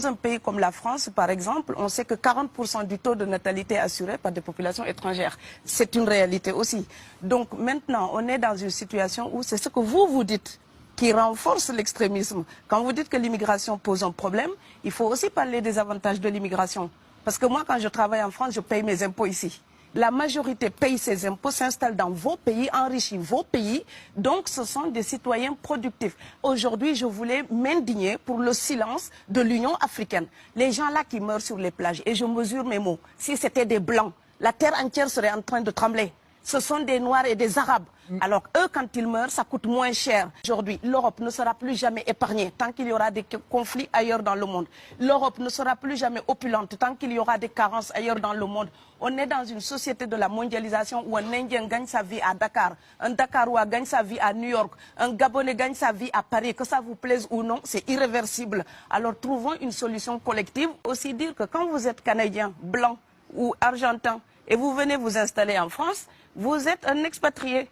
Dans un pays comme la France, par exemple, on sait que 40% du taux de natalité est assuré par des populations étrangères. C'est une réalité aussi. Donc maintenant, on est dans une situation où c'est ce que vous dites qui renforce l'extrémisme. Quand vous dites que l'immigration pose un problème, il faut aussi parler des avantages de l'immigration. Parce que moi, quand je travaille en France, je paye mes impôts ici. La majorité paye ses impôts, s'installe dans vos pays, enrichit vos pays. Donc, ce sont des citoyens productifs. Aujourd'hui, je voulais m'indigner pour le silence de l'Union africaine. Les gens là qui meurent sur les plages, et je mesure mes mots, si c'était des Blancs, la terre entière serait en train de trembler. Ce sont des Noirs et des Arabes. Alors eux, quand ils meurent, ça coûte moins cher. Aujourd'hui, l'Europe ne sera plus jamais épargnée tant qu'il y aura des conflits ailleurs dans le monde. L'Europe ne sera plus jamais opulente tant qu'il y aura des carences ailleurs dans le monde. On est dans une société de la mondialisation où un Indien gagne sa vie à Dakar, un Dakarois gagne sa vie à New York, un Gabonais gagne sa vie à Paris. Que ça vous plaise ou non, c'est irréversible. Alors trouvons une solution collective. Aussi dire que quand vous êtes Canadien, Blanc ou Argentin et vous venez vous installer en France, vous êtes un expatrié.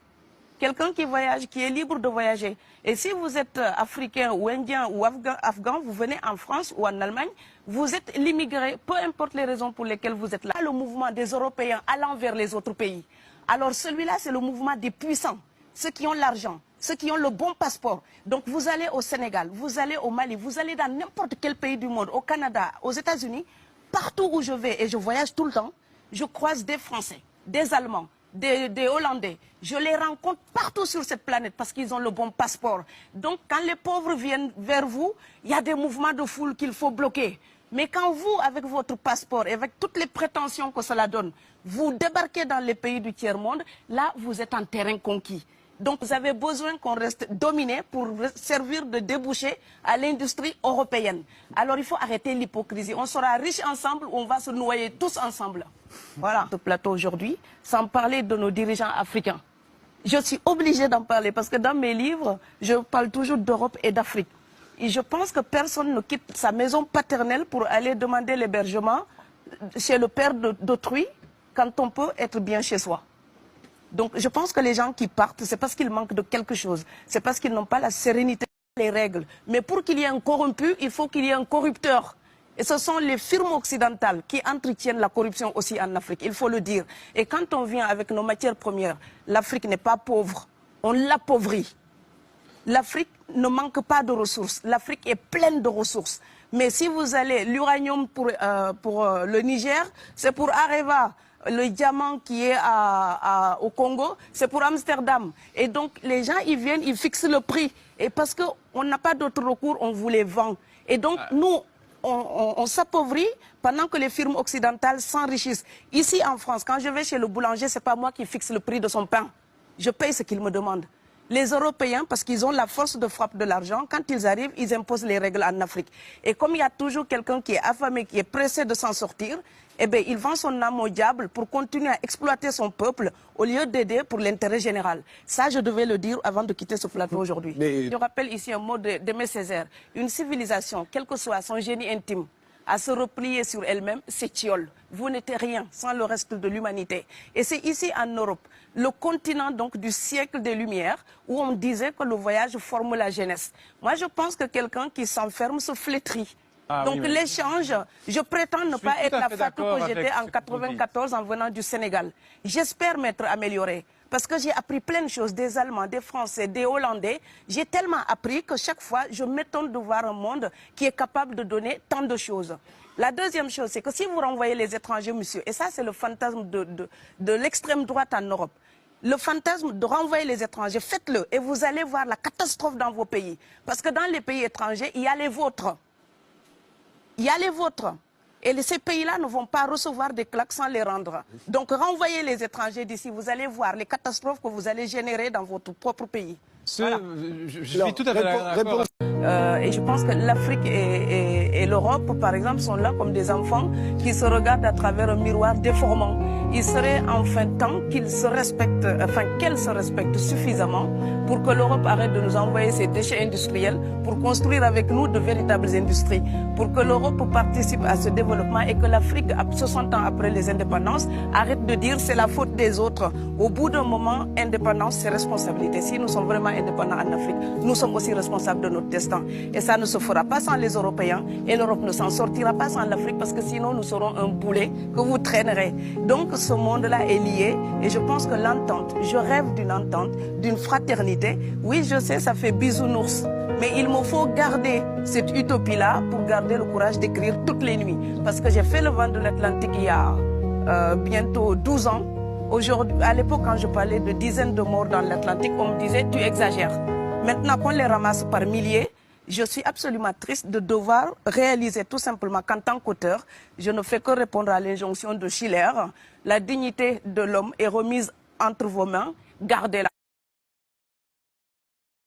Quelqu'un qui voyage, qui est libre de voyager. Et si vous êtes africain ou indien ou afghan, vous venez en France ou en Allemagne, vous êtes l'immigré, peu importe les raisons pour lesquelles vous êtes là. Le mouvement des Européens allant vers les autres pays. Alors celui-là, c'est le mouvement des puissants, ceux qui ont l'argent, ceux qui ont le bon passeport. Donc vous allez au Sénégal, vous allez au Mali, vous allez dans n'importe quel pays du monde, au Canada, aux États-Unis, partout où je vais, et je voyage tout le temps, je croise des Français, des Allemands, des Hollandais. Je les rencontre partout sur cette planète parce qu'ils ont le bon passeport. Donc quand les pauvres viennent vers vous, il y a des mouvements de foule qu'il faut bloquer. Mais quand vous, avec votre passeport et avec toutes les prétentions que cela donne, vous débarquez dans les pays du tiers-monde, là vous êtes en terrain conquis. Donc vous avez besoin qu'on reste dominé pour servir de débouché à l'industrie européenne. Alors il faut arrêter l'hypocrisie. On sera riches ensemble ou on va se noyer tous ensemble. Voilà ce plateau aujourd'hui, sans parler de nos dirigeants africains. Je suis obligée d'en parler parce que dans mes livres, je parle toujours d'Europe et d'Afrique. Et je pense que personne ne quitte sa maison paternelle pour aller demander l'hébergement chez le père d'autrui quand on peut être bien chez soi. Donc je pense que les gens qui partent, c'est parce qu'ils manquent de quelque chose. C'est parce qu'ils n'ont pas la sérénité, les règles. Mais pour qu'il y ait un corrompu, il faut qu'il y ait un corrupteur. Et ce sont les firmes occidentales qui entretiennent la corruption aussi en Afrique, il faut le dire. Et quand on vient avec nos matières premières, l'Afrique n'est pas pauvre, on l'appauvrit. L'Afrique ne manque pas de ressources, l'Afrique est pleine de ressources. Mais si vous allez, l'uranium pour le Niger, c'est pour Areva. Le diamant qui est au Congo, c'est pour Amsterdam. Et donc, les gens, ils viennent, ils fixent le prix. Et parce qu'on n'a pas d'autre recours, on vous les vend. Et donc, nous, on s'appauvrit pendant que les firmes occidentales s'enrichissent. Ici, en France, quand je vais chez le boulanger, ce n'est pas moi qui fixe le prix de son pain. Je paye ce qu'il me demande. Les Européens, parce qu'ils ont la force de frappe de l'argent, quand ils arrivent, ils imposent les règles en Afrique. Et comme il y a toujours quelqu'un qui est affamé, qui est pressé de s'en sortir, eh bien, il vend son âme au diable pour continuer à exploiter son peuple au lieu d'aider pour l'intérêt général. Ça, je devais le dire avant de quitter ce plateau aujourd'hui. Je rappelle ici un mot d'Aimé Césaire. Une civilisation, quel que soit son génie intime, à se replier sur elle-même, c'est tiol. Vous n'êtes rien sans le reste de l'humanité. Et c'est ici en Europe, le continent donc du siècle des Lumières, où on disait que le voyage forme la jeunesse. Moi, je pense que quelqu'un qui s'enferme se flétrit. Donc l'échange, je prétends ne pas être la Fatou que j'étais en 94 en venant du Sénégal. J'espère m'être améliorée. Parce que j'ai appris plein de choses, des Allemands, des Français, des Hollandais. J'ai tellement appris que chaque fois, je m'étonne de voir un monde qui est capable de donner tant de choses. La deuxième chose, c'est que si vous renvoyez les étrangers, monsieur, et ça c'est le fantasme de l'extrême droite en Europe, le fantasme de renvoyer les étrangers, faites-le et vous allez voir la catastrophe dans vos pays. Parce que dans les pays étrangers, il y a les vôtres. Il y a les vôtres. Et ces pays-là ne vont pas recevoir des claques sans les rendre. Donc renvoyez les étrangers d'ici, vous allez voir les catastrophes que vous allez générer dans votre propre pays. Voilà. Je suis tout à fait d'accord. Et je pense que l'Afrique et l'Europe, par exemple, sont là comme des enfants qui se regardent à travers un miroir déformant. Il serait enfin temps qu'ils se respectent, enfin qu'elles se respectent suffisamment pour que l'Europe arrête de nous envoyer ses déchets industriels pour construire avec nous de véritables industries, pour que l'Europe participe à ce développement et que l'Afrique, 60 ans après les indépendances, arrête de dire c'est la faute des autres. Au bout d'un moment, indépendance, c'est responsabilité. Si nous sommes vraiment indépendants en Afrique, nous sommes aussi responsables de notre destin. l'instant. Et ça ne se fera pas sans les Européens. Et l'Europe ne s'en sortira pas sans l'Afrique parce que sinon nous serons un boulet que vous traînerez. Donc ce monde-là est lié et je pense que l'entente, je rêve d'une entente, d'une fraternité. Oui, je sais, ça fait bisounours. Mais il me faut garder cette utopie-là pour garder le courage d'écrire toutes les nuits. Parce que j'ai fait le vent de l'Atlantique il y a bientôt 12 ans. Aujourd'hui, à l'époque, quand je parlais de dizaines de morts dans l'Atlantique, on me disait « tu exagères ». Maintenant qu'on les ramasse par milliers, je suis absolument triste de devoir réaliser tout simplement qu'en tant qu'auteur, je ne fais que répondre à l'injonction de Schiller. La dignité de l'homme est remise entre vos mains, gardez-la.